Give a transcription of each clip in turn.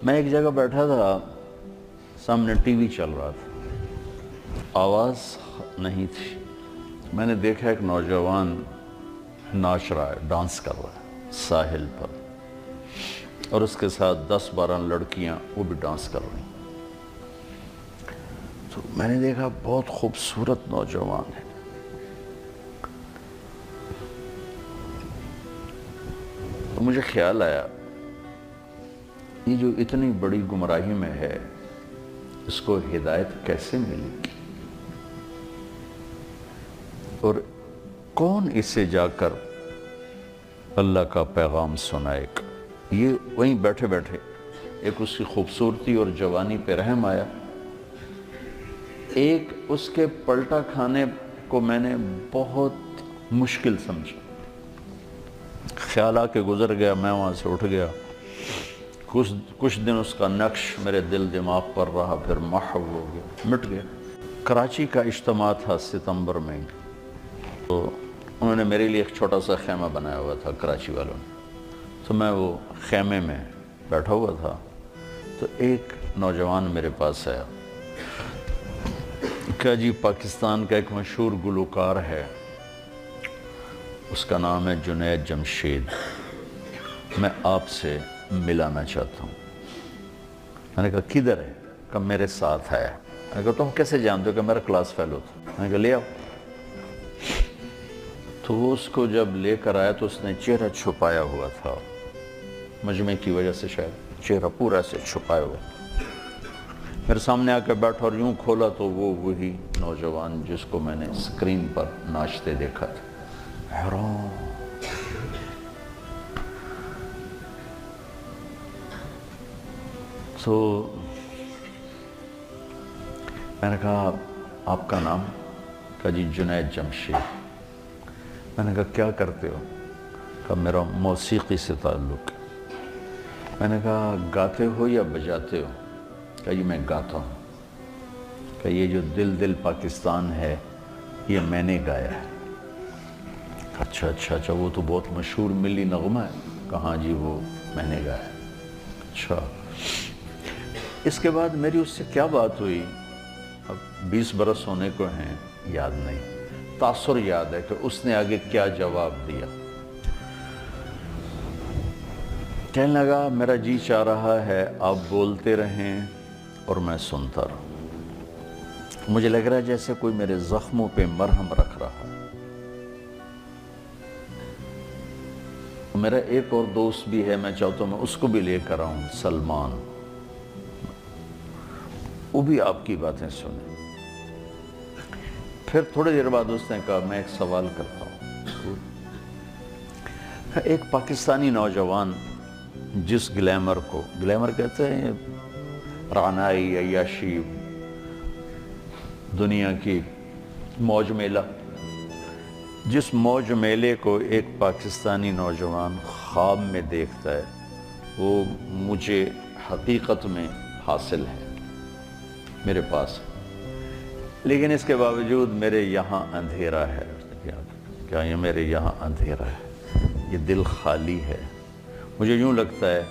میں ایک جگہ بیٹھا تھا، سامنے ٹی وی چل رہا تھا، آواز نہیں تھی۔ میں نے دیکھا ایک نوجوان ناچ رہا ہے، ڈانس کر رہا ہے ساحل پر، اور اس کے ساتھ 10-12 لڑکیاں وہ بھی ڈانس کر رہی ہیں۔ تو میں نے دیکھا بہت خوبصورت نوجوان ہے۔ تو مجھے خیال آیا، یہ جو اتنی بڑی گمراہی میں ہے، اس کو ہدایت کیسے ملے گی؟ اور کون اسے جا کر اللہ کا پیغام سنائے گا؟ یہ وہیں بیٹھے بیٹھے ایک اس کی خوبصورتی اور جوانی پہ رحم آیا، ایک اس کے پلٹا کھانے کو میں نے بہت مشکل سمجھا۔ خیال آ کے گزر گیا، میں وہاں سے اٹھ گیا۔ کچھ دن اس کا نقش میرے دل دماغ پر رہا، پھر محو ہو گیا، مٹ گیا۔ کراچی کا اجتماع تھا ستمبر میں، تو انہوں نے میرے لیے ایک چھوٹا سا خیمہ بنایا ہوا تھا کراچی والوں نے، تو میں وہ خیمے میں بیٹھا ہوا تھا، تو ایک نوجوان میرے پاس آیا کہ جی پاکستان کا ایک مشہور گلوکار ہے، اس کا نام ہے جنید جمشید، میں آپ سے ملانا چاہتا ہوں۔ میں نے کہا کدھر ہے؟ کہ میرے ساتھ ہے۔ میں نے کہا تم کیسے جانتے ہو؟ کہ میرا کلاس فیلو تھا۔ میں نے کہا لے آؤ۔ تو وہ اس کو جب لے کر آیا تو اس نے چہرہ چھپایا ہوا تھا، مجمع کی وجہ سے شاید چہرہ پورا سے چھپایا ہوا۔ میرے سامنے آ کے بیٹھا اور یوں کھولا تو وہ وہی نوجوان جس کو میں نے اسکرین پر ناچتے دیکھا تھا۔ حیران۔ تو میں نے کہا آپ کا نام؟ کہا جی جنید جمشید۔ میں نے کہا کیا کرتے ہو؟ کہا میرا موسیقی سے تعلق ہے۔ میں نے کہا گاتے ہو یا بجاتے ہو؟ کہا جی میں گاتا ہوں۔ کہ یہ جو دل دل پاکستان ہے یہ میں نے گایا ہے۔ اچھا وہ تو بہت مشہور ملی نغمہ ہے۔ کہاں جی وہ میں نے گایا ہے۔ اچھا، اس کے بعد میری اس سے کیا بات ہوئی، اب 20 برس ہونے کو ہیں، یاد نہیں، تاثر یاد ہے کہ اس نے آگے کیا جواب دیا۔ کہنے لگا میرا جی چاہ رہا ہے آپ بولتے رہیں اور میں سنتا رہوں۔ مجھے لگ رہا ہے جیسے کوئی میرے زخموں پہ مرہم رکھ رہا ہے۔ میرا ایک اور دوست بھی ہے، میں چاہتا ہوں میں اس کو بھی لے کر آؤں، سلمان، وہ بھی آپ کی باتیں سنیں۔ پھر تھوڑی دیر بعد اس نے کہا میں ایک سوال کرتا ہوں۔ ایک پاکستانی نوجوان جس گلیمر کہتے ہیں رعنائی، عیاشی، دنیا کی موج میلہ، جس موج میلے کو ایک پاکستانی نوجوان خواب میں دیکھتا ہے، وہ مجھے حقیقت میں حاصل ہے، میرے پاس، لیکن اس کے باوجود میرے یہاں اندھیرا ہے۔ کیا یہ میرے یہاں اندھیرا ہے، یہ دل خالی ہے، مجھے یوں لگتا ہے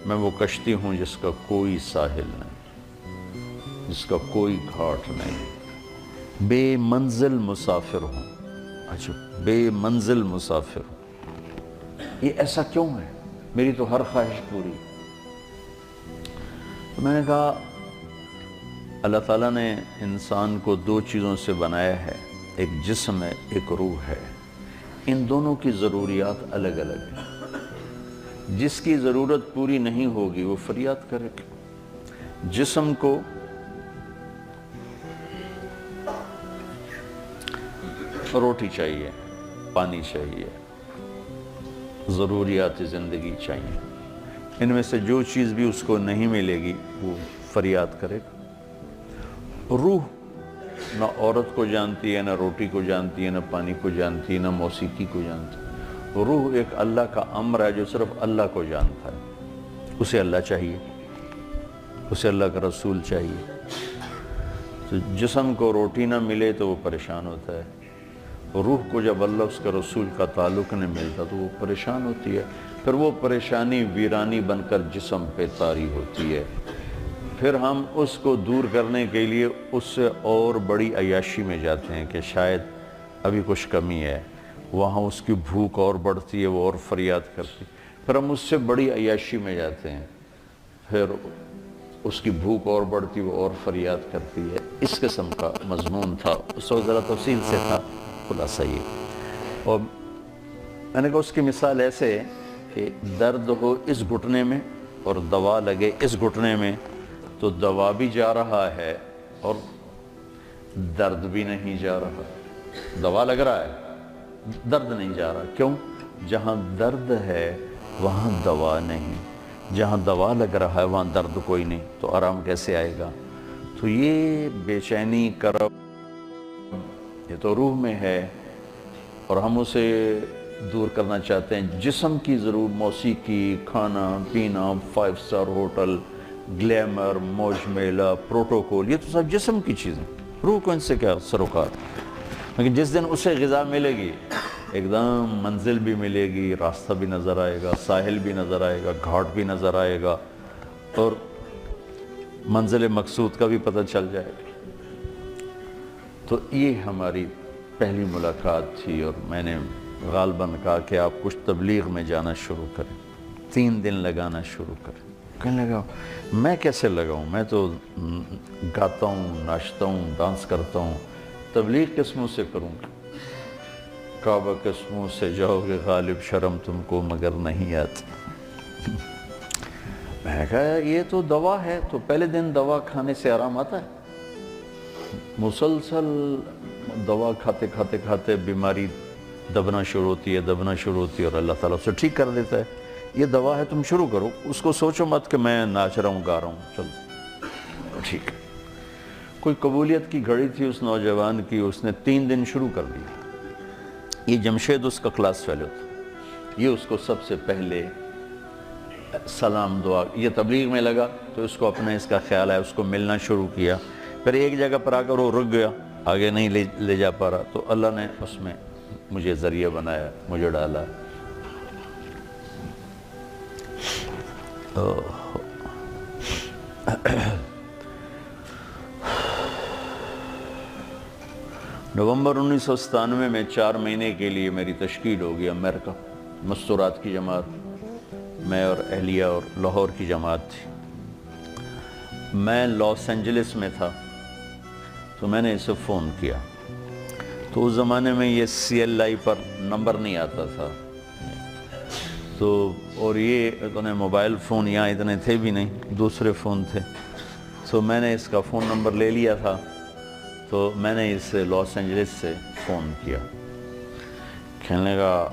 میں وہ کشتی ہوں جس کا کوئی ساحل نہیں، جس کا کوئی گھاٹ نہیں، بے منزل مسافر ہوں۔ اچھا، بے منزل مسافر ہوں، یہ ایسا کیوں ہے؟ میری تو ہر خواہش پوری۔ تو میں نے کہا اللہ تعالیٰ نے انسان کو 2 چیزوں سے بنایا ہے، ایک جسم ہے، ایک روح ہے، ان دونوں کی ضروریات الگ الگ ہیں۔ جس کی ضرورت پوری نہیں ہوگی وہ فریاد کرے گا۔ جسم کو روٹی چاہیے، پانی چاہیے، ضروریات زندگی چاہیے، ان میں سے جو چیز بھی اس کو نہیں ملے گی وہ فریاد کرے گا۔ روح نہ عورت کو جانتی ہے، نہ روٹی کو جانتی ہے، نہ پانی کو جانتی ہے، نہ موسیقی کو جانتی ہے۔ روح ایک اللہ کا امر ہے جو صرف اللہ کو جانتا ہے، اسے اللہ چاہیے، اسے اللہ کا رسول چاہیے۔ تو جسم کو روٹی نہ ملے تو وہ پریشان ہوتا ہے، روح کو جب اللہ اس کے رسول کا تعلق نہیں ملتا تو وہ پریشان ہوتی ہے۔ پھر وہ پریشانی ویرانی بن کر جسم پہ طاری ہوتی ہے، پھر ہم اس کو دور کرنے کے لیے اس سے اور بڑی عیاشی میں جاتے ہیں کہ شاید ابھی کچھ کمی ہے، وہاں اس کی بھوک اور بڑھتی ہے، وہ اور فریاد کرتی، پھر ہم اس سے بڑی عیاشی میں جاتے ہیں، پھر اس کی بھوک اور بڑھتی، وہ اور فریاد کرتی ہے۔ اس قسم کا مضمون تھا، اس وقت ذرا تفصیل سے تھا، خلاصہ یہ۔ اور میں نے کہا اس کی مثال ایسے ہے کہ درد ہو اس گھٹنے میں اور دوا لگے اس گھٹنے میں، تو دوا بھی جا رہا ہے اور درد بھی نہیں جا رہا۔ دوا لگ رہا ہے، درد نہیں جا رہا، کیوں؟ جہاں درد ہے وہاں دوا نہیں، جہاں دوا لگ رہا ہے وہاں درد کوئی نہیں، تو آرام کیسے آئے گا؟ تو یہ بے چینی، کرب، یہ تو روح میں ہے اور ہم اسے دور کرنا چاہتے ہیں۔ جسم کی ضرور موسیقی، کھانا پینا، 5 اسٹار ہوٹل، گلیمر، موج میلہ، پروٹوکول، یہ تو سب جسم کی چیزیں، روح کو ان سے کیا سروکار؟ لیکن جس دن اسے غذا ملے گی، ایک دم منزل بھی ملے گی، راستہ بھی نظر آئے گا، ساحل بھی نظر آئے گا، گھاٹ بھی نظر آئے گا، اور منزل مقصود کا بھی پتہ چل جائے گا۔ تو یہ ہماری پہلی ملاقات تھی، اور میں نے غالباً کہا کہ آپ کچھ تبلیغ میں جانا شروع کریں، 3 دن لگانا شروع کریں۔ کہنے لگا میں کیسے لگاؤں، میں تو گاتا ہوں، ناچتا ہوں، ڈانس کرتا ہوں، تبلیغ کس منہ سے کروں گا؟ کعبہ کس منہ سے جاؤ گے غالب، شرم تم کو مگر نہیں آتی۔ میں نے کہا یہ تو دوا ہے، تو پہلے دن دوا کھانے سے آرام آتا ہے؟ مسلسل دوا کھاتے کھاتے کھاتے بیماری دبنا شروع ہوتی ہے، دبنا شروع ہوتی ہے، اور اللہ تعالیٰ اسے ٹھیک کر دیتا ہے۔ یہ دوا ہے، تم شروع کرو، اس کو سوچو مت کہ میں ناچ رہا ہوں، گا رہا ہوں، چلو ٹھیک ہے۔ کوئی قبولیت کی گھڑی تھی اس نوجوان کی، اس نے 3 دن شروع کر دیا۔ یہ جمشید اس کا کلاس فیلو تھا، یہ اس کو سب سے پہلے سلام دعا، یہ تبلیغ میں لگا تو اس کو اپنے اس کا خیال ہے، اس کو ملنا شروع کیا، پھر ایک جگہ پر آ کر وہ رک گیا، آگے نہیں لے جا پا رہا، تو اللہ نے اس میں مجھے ذریعہ بنایا، مجھے ڈالا۔ نومبر 1997 میں 4 مہینے کے لیے میری تشکیل ہوگی امریکہ، مستورات کی جماعت، میں اور اہلیہ اور لاہور کی جماعت تھی۔ میں لاس اینجلس میں تھا، تو میں نے اسے فون کیا، تو اس زمانے میں یہ CLI پر نمبر نہیں آتا تھا، تو اور یہ اتنے موبائل فون یہاں اتنے تھے بھی نہیں، دوسرے فون تھے، تو میں نے اس کا فون نمبر لے لیا تھا، تو میں نے اس سے لاس اینجلس سے فون کیا۔ کہنے لگا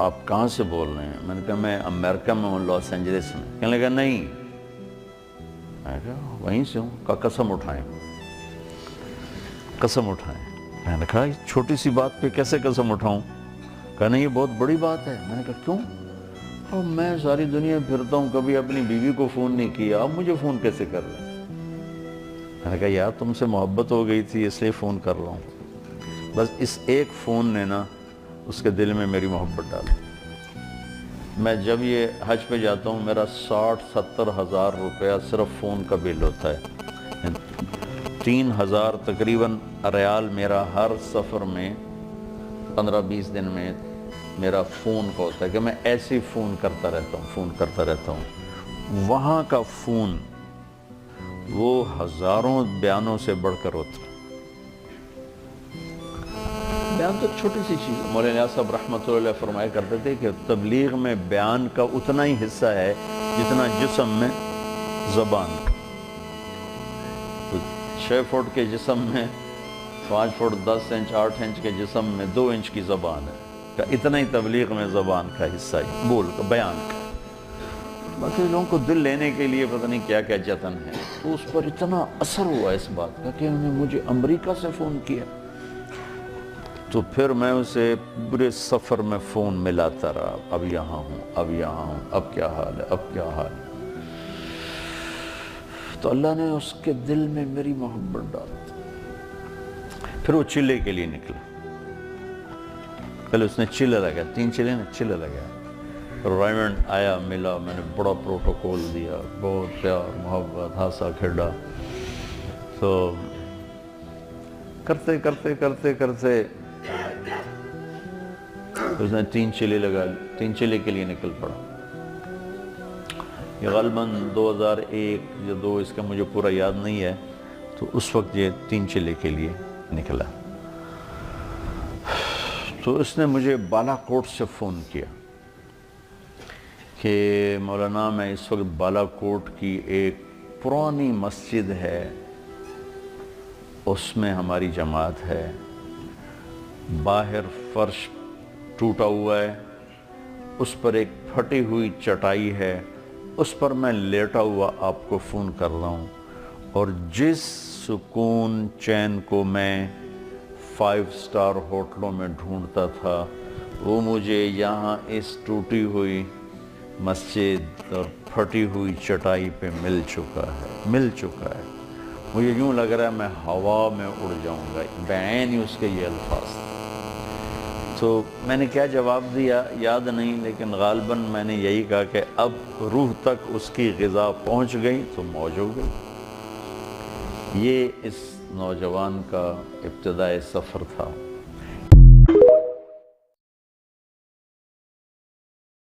آپ کہاں سے بول رہے ہیں؟ میں نے کہا میں امریکہ میں ہوں، لاس اینجلس میں۔ کہنے لگا نہیں، میں نے کہا وہیں سے ہوں۔ کہا قسم اٹھائیں، قسم اٹھائیں۔ میں نے کہا چھوٹی سی بات پہ کیسے قسم اٹھاؤں؟ کہا نہیں یہ بہت بڑی بات ہے۔ میں نے کہا کیوں؟ اور میں ساری دنیا پھرتا ہوں، کبھی اپنی بیوی کو فون نہیں کیا، اب مجھے فون کیسے کر رہے ہیں؟ میں نے کہا یار تم سے محبت ہو گئی تھی اس لیے فون کر رہا ہوں، بس اس ایک فون نے نا اس کے دل میں میری محبت ڈالی۔ میں جب یہ حج پہ جاتا ہوں میرا 60-70 ہزار روپیہ صرف فون کا بل ہوتا ہے، 3000 تقریباً ریال میرا ہر سفر میں 15-20 دن میں میرا فون کا ہوتا ہے کہ میں ایسے فون کرتا رہتا ہوں۔ وہاں کا فون وہ ہزاروں بیانوں سے بڑھ کر ہوتا ہے۔ بیان تو ایک چھوٹی سی چیز ہے، مولانا صاحب رحمۃ اللہ علیہ فرمایا کرتے تھے کہ تبلیغ میں بیان کا اتنا ہی حصہ ہے جتنا جسم میں زبان کا۔ تو 6 فٹ کے جسم میں 5 فٹ 10 انچ 8 انچ کے جسم میں 2 انچ کی زبان ہے، کہ اتنا ہی تبلیغ میں زبان کا حصہ ہے، بول کا، بیان کا۔ باقی لوگوں کو دل لینے کے لیے پتہ نہیں کیا کیا جتن ہے، تو اس پر اتنا اثر ہوا اس بات کا کہ انہوں نے مجھے امریکہ سے فون کیا۔ تو پھر میں اسے پورے سفر میں فون ملاتا رہا، اب یہاں ہوں، اب یہاں ہوں، اب کیا حال ہے، اب کیا حال ہے۔ تو اللہ نے اس کے دل میں میری محبت ڈال دی۔ پھر وہ چلے کے لیے نکلا، پہلے اس نے چلے لگایا، 3 چلے نا، چلے لگایا، ریمنڈ آیا ملا، میں نے بڑا پروٹوکول دیا، بہت پیار محبت ہنسا کھیڑا. تو کرتے کرتے کرتے کرتے اس نے 3 چلے لگا، 3 چلے کے لیے نکل پڑا. یہ غالباً 2001 یا 2 اس کا مجھے پورا یاد نہیں ہے. تو اس وقت یہ 3 چلے کے لیے نکلا. تو اس نے مجھے بالا کوٹ سے فون کیا کہ مولانا میں اس وقت بالا کوٹ کی ایک پرانی مسجد ہے، اس میں ہماری جماعت ہے، باہر فرش ٹوٹا ہوا ہے، اس پر ایک پھٹی ہوئی چٹائی ہے، اس پر میں لیٹا ہوا آپ کو فون کر رہا ہوں، اور جس سکون چین کو میں 5 سٹار ہوٹلوں میں ڈھونڈتا تھا وہ مجھے یہاں اس ٹوٹی ہوئی مسجد اور پھٹی ہوئی چٹائی پہ مل چکا ہے. مجھے یوں لگ رہا ہے میں ہوا میں اڑ جاؤں گا، بعین ہی اس کے یہ الفاظ تھے. تو میں نے کیا جواب دیا یاد نہیں، لیکن غالباً میں نے یہی کہا کہ اب روح تک اس کی غذا پہنچ گئی تو موج ہو گئی. یہ اس نوجوان کا ابتدائی سفر تھا.